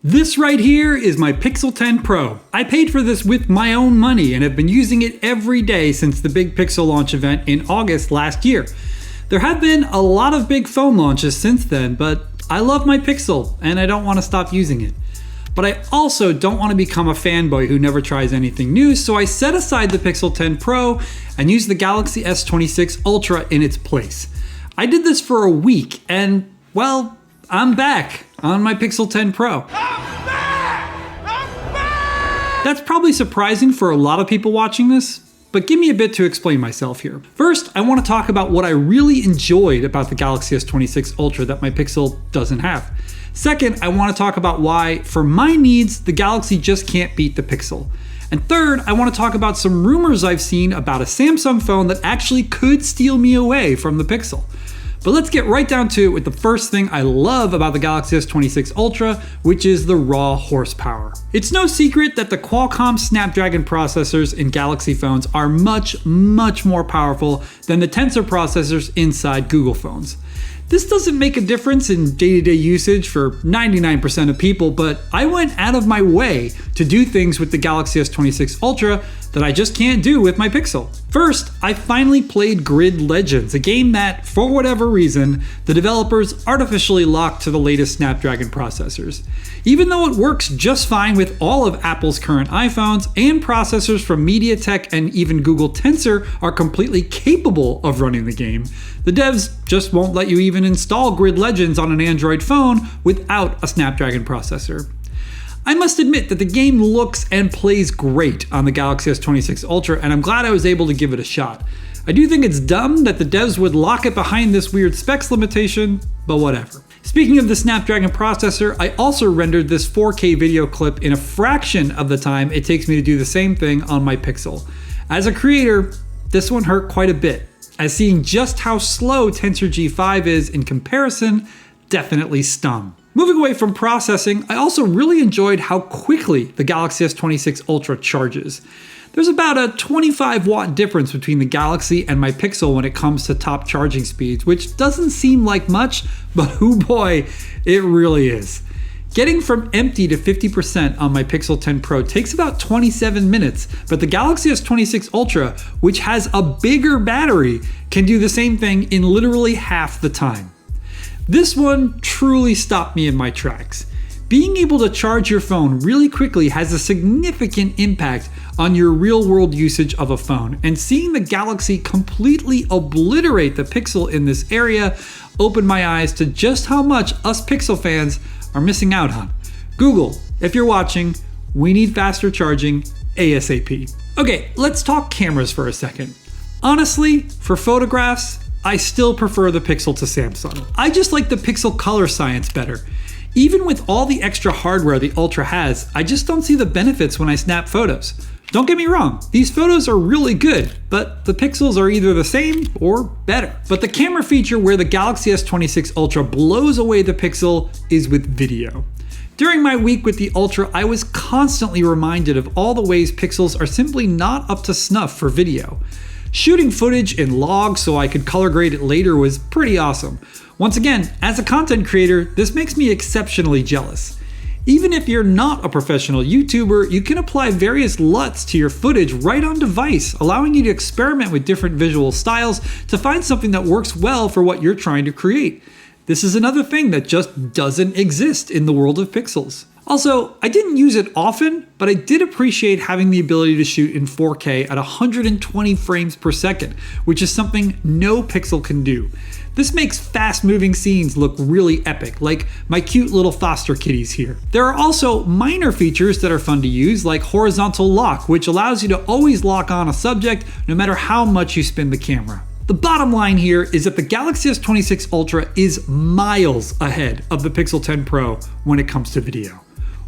This right here is my Pixel 10 Pro. I paid for this with my own money and have been using it every day since the big Pixel launch event in August last year. There have been a lot of big phone launches since then, but I love my Pixel and I don't want to stop using it. But I also don't want to become a fanboy who never tries anything new, so I set aside the Pixel 10 Pro and used the Galaxy S26 Ultra in its place. I did this for a week and, well, I'm back on my Pixel 10 Pro. That's probably surprising for a lot of people watching this, but give me a bit to explain myself here. First, I want to talk about what I really enjoyed about the Galaxy S26 Ultra that my Pixel doesn't have. Second, I want to talk about why, for my needs, the Galaxy just can't beat the Pixel. And third, I want to talk about some rumors I've seen about a Samsung phone that actually could steal me away from the Pixel. But let's get right down to it with the first thing I love about the Galaxy S26 Ultra, which is the raw horsepower. It's no secret that the Qualcomm Snapdragon processors in Galaxy phones are much more powerful than the Tensor processors inside Google phones. This doesn't make a difference in day-to-day usage for 99% of people, but I went out of my way to do things with the Galaxy S26 Ultra that I just can't do with my Pixel. First, I finally played Grid Legends, a game that, for whatever reason, the developers artificially locked to the latest Snapdragon processors. Even though it works just fine with all of Apple's current iPhones, and processors from MediaTek and even Google Tensor are completely capable of running the game, the devs just won't let you even install Grid Legends on an Android phone without a Snapdragon processor. I must admit that the game looks and plays great on the Galaxy S26 Ultra, and I'm glad I was able to give it a shot. I do think it's dumb that the devs would lock it behind this weird specs limitation, but whatever. Speaking of the Snapdragon processor, I also rendered this 4K video clip in a fraction of the time it takes me to do the same thing on my Pixel. As a creator, this one hurt quite a bit, as seeing just how slow Tensor G5 is in comparison definitely stung. Moving away from processing, I also really enjoyed how quickly the Galaxy S26 Ultra charges. There's about a 25 watt difference between the Galaxy and my Pixel when it comes to top charging speeds, which doesn't seem like much, but oh boy, it really is. Getting from empty to 50% on my Pixel 10 Pro takes about 27 minutes, but the Galaxy S26 Ultra, which has a bigger battery, can do the same thing in literally half the time. This one truly stopped me in my tracks. Being able to charge your phone really quickly has a significant impact on your real-world usage of a phone, and seeing the Galaxy completely obliterate the Pixel in this area opened my eyes to just how much us Pixel fans are missing out on. Google, if you're watching, we need faster charging ASAP. Okay, let's talk cameras for a second. Honestly, for photographs, I still prefer the Pixel to Samsung. I just like the Pixel color science better. Even with all the extra hardware the Ultra has, I just don't see the benefits when I snap photos. Don't get me wrong, these photos are really good, but the Pixels are either the same or better. But the camera feature where the Galaxy S26 Ultra blows away the Pixel is with video. During my week with the Ultra, I was constantly reminded of all the ways Pixels are simply not up to snuff for video. Shooting footage in logs so I could color grade it later was pretty awesome. Once again, as a content creator, this makes me exceptionally jealous. Even if you're not a professional YouTuber, you can apply various LUTs to your footage right on device, allowing you to experiment with different visual styles to find something that works well for what you're trying to create. This is another thing that just doesn't exist in the world of Pixels. Also, I didn't use it often, but I did appreciate having the ability to shoot in 4K at 120 frames per second, which is something no Pixel can do. This makes fast-moving scenes look really epic, like my cute little foster kitties here. There are also minor features that are fun to use, like horizontal lock, which allows you to always lock on a subject no matter how much you spin the camera. The bottom line here is that the Galaxy S26 Ultra is miles ahead of the Pixel 10 Pro when it comes to video.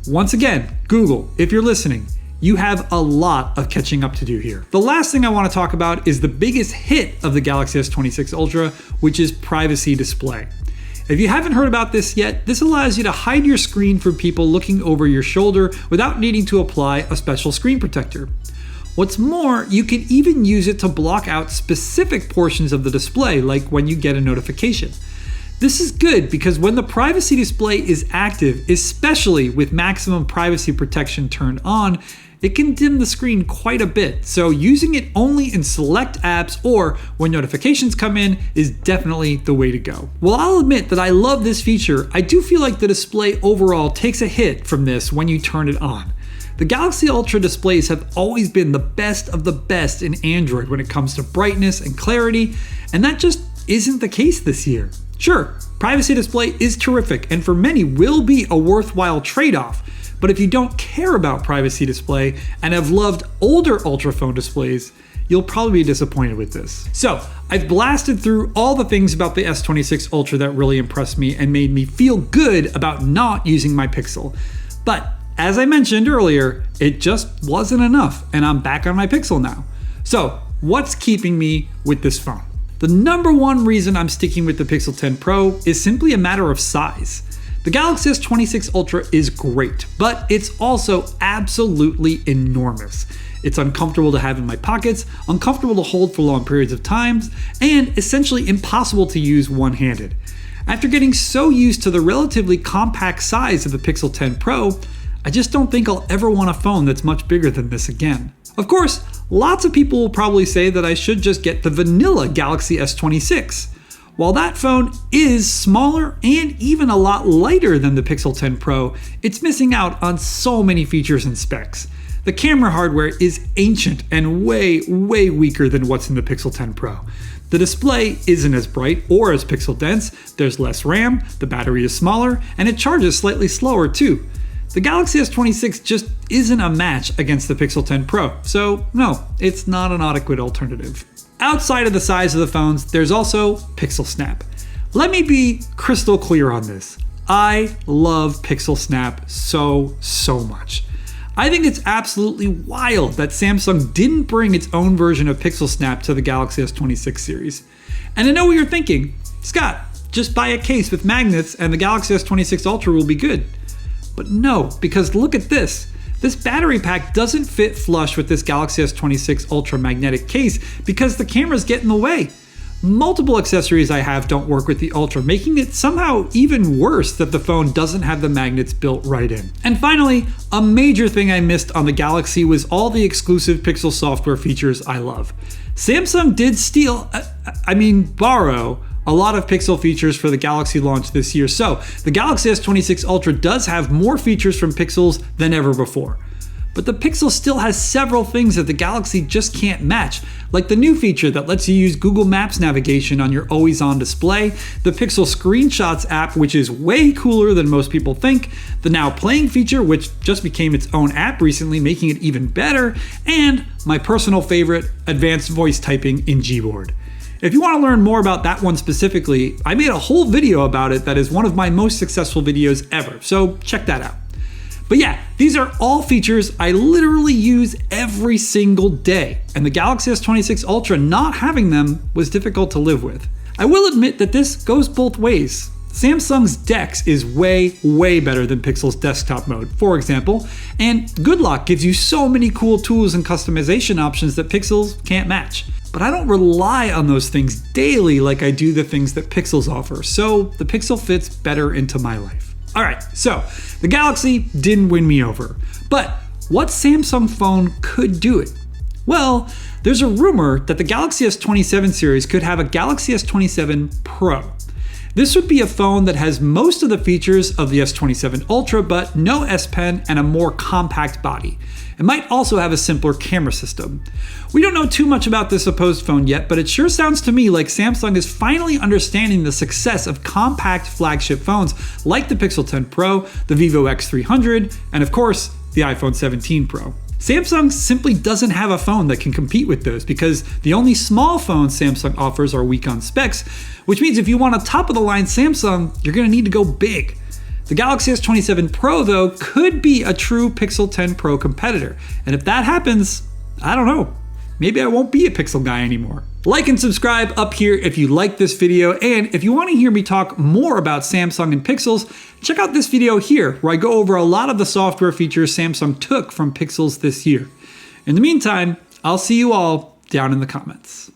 Once again, Google, if you're listening, you have a lot of catching up to do here. The last thing I want to talk about is the biggest hit of the Galaxy S26 Ultra, which is privacy display. If you haven't heard about this yet, this allows you to hide your screen from people looking over your shoulder without needing to apply a special screen protector. What's more, you can even use it to block out specific portions of the display, like when you get a notification. This is good because when the privacy display is active, especially with maximum privacy protection turned on, it can dim the screen quite a bit, so using it only in select apps or when notifications come in is definitely the way to go. While I'll admit that I love this feature, I do feel like the display overall takes a hit from this when you turn it on. The Galaxy Ultra displays have always been the best of the best in Android when it comes to brightness and clarity, and that just isn't the case this year. Sure, privacy display is terrific and for many will be a worthwhile trade-off, but if you don't care about privacy display and have loved older Ultra phone displays, you'll probably be disappointed with this. So, I've blasted through all the things about the S26 Ultra that really impressed me and made me feel good about not using my Pixel. But as I mentioned earlier, it just wasn't enough and I'm back on my Pixel now. So, what's keeping me with this phone? The number one reason I'm sticking with the Pixel 10 Pro is simply a matter of size. The Galaxy S26 Ultra is great, but it's also absolutely enormous. It's uncomfortable to have in my pockets, uncomfortable to hold for long periods of time, and essentially impossible to use one-handed. After getting so used to the relatively compact size of the Pixel 10 Pro, I just don't think I'll ever want a phone that's much bigger than this again. Of course, lots of people will probably say that I should just get the vanilla Galaxy S26. While that phone is smaller and even a lot lighter than the Pixel 10 Pro, it's missing out on so many features and specs. The camera hardware is ancient and way weaker than what's in the Pixel 10 Pro. The display isn't as bright or as pixel dense, there's less RAM, the battery is smaller, and it charges slightly slower too. The Galaxy S26 just isn't a match against the Pixel 10 Pro, so no, it's not an adequate alternative. Outside of the size of the phones, there's also Pixel Snap. Let me be crystal clear on this. I love Pixel Snap so much. I think it's absolutely wild that Samsung didn't bring its own version of Pixel Snap to the Galaxy S26 series. And I know what you're thinking, Scott, just buy a case with magnets and the Galaxy S26 Ultra will be good. But no, because look at this. This battery pack doesn't fit flush with this Galaxy S26 Ultra magnetic case because the cameras get in the way. Multiple accessories I have don't work with the Ultra, making it somehow even worse that the phone doesn't have the magnets built right in. And finally, a major thing I missed on the Galaxy was all the exclusive Pixel software features I love. Samsung did borrow a lot of Pixel features for the Galaxy launch this year, so the Galaxy S26 Ultra does have more features from Pixels than ever before. But the Pixel still has several things that the Galaxy just can't match, like the new feature that lets you use Google Maps navigation on your always-on display, the Pixel Screenshots app, which is way cooler than most people think, the Now Playing feature, which just became its own app recently, making it even better, and my personal favorite, advanced voice typing in Gboard. If you want to learn more about that one specifically, I made a whole video about it that is one of my most successful videos ever, so check that out. But yeah, these are all features I literally use every single day, and the Galaxy S26 Ultra not having them was difficult to live with. I will admit that this goes both ways. Samsung's DeX is way better than Pixel's desktop mode, for example, and Good Lock gives you so many cool tools and customization options that Pixels can't match. But I don't rely on those things daily like I do the things that Pixels offer, so the Pixel fits better into my life. Alright, so the Galaxy didn't win me over, but what Samsung phone could do it? Well, there's a rumor that the Galaxy S27 series could have a Galaxy S27 Pro. This would be a phone that has most of the features of the S27 Ultra, but no S Pen and a more compact body. It might also have a simpler camera system. We don't know too much about this supposed phone yet, but it sure sounds to me like Samsung is finally understanding the success of compact flagship phones like the Pixel 10 Pro, the Vivo X300, and of course, the iPhone 17 Pro. Samsung simply doesn't have a phone that can compete with those because the only small phones Samsung offers are weak on specs, which means if you want a top-of-the-line Samsung, you're going to need to go big. The Galaxy S27 Pro, though, could be a true Pixel 10 Pro competitor, and if that happens, I don't know, maybe I won't be a Pixel guy anymore. Like and subscribe up here if you like this video, and if you want to hear me talk more about Samsung and Pixels, check out this video here where I go over a lot of the software features Samsung took from Pixels this year. In the meantime, I'll see you all down in the comments.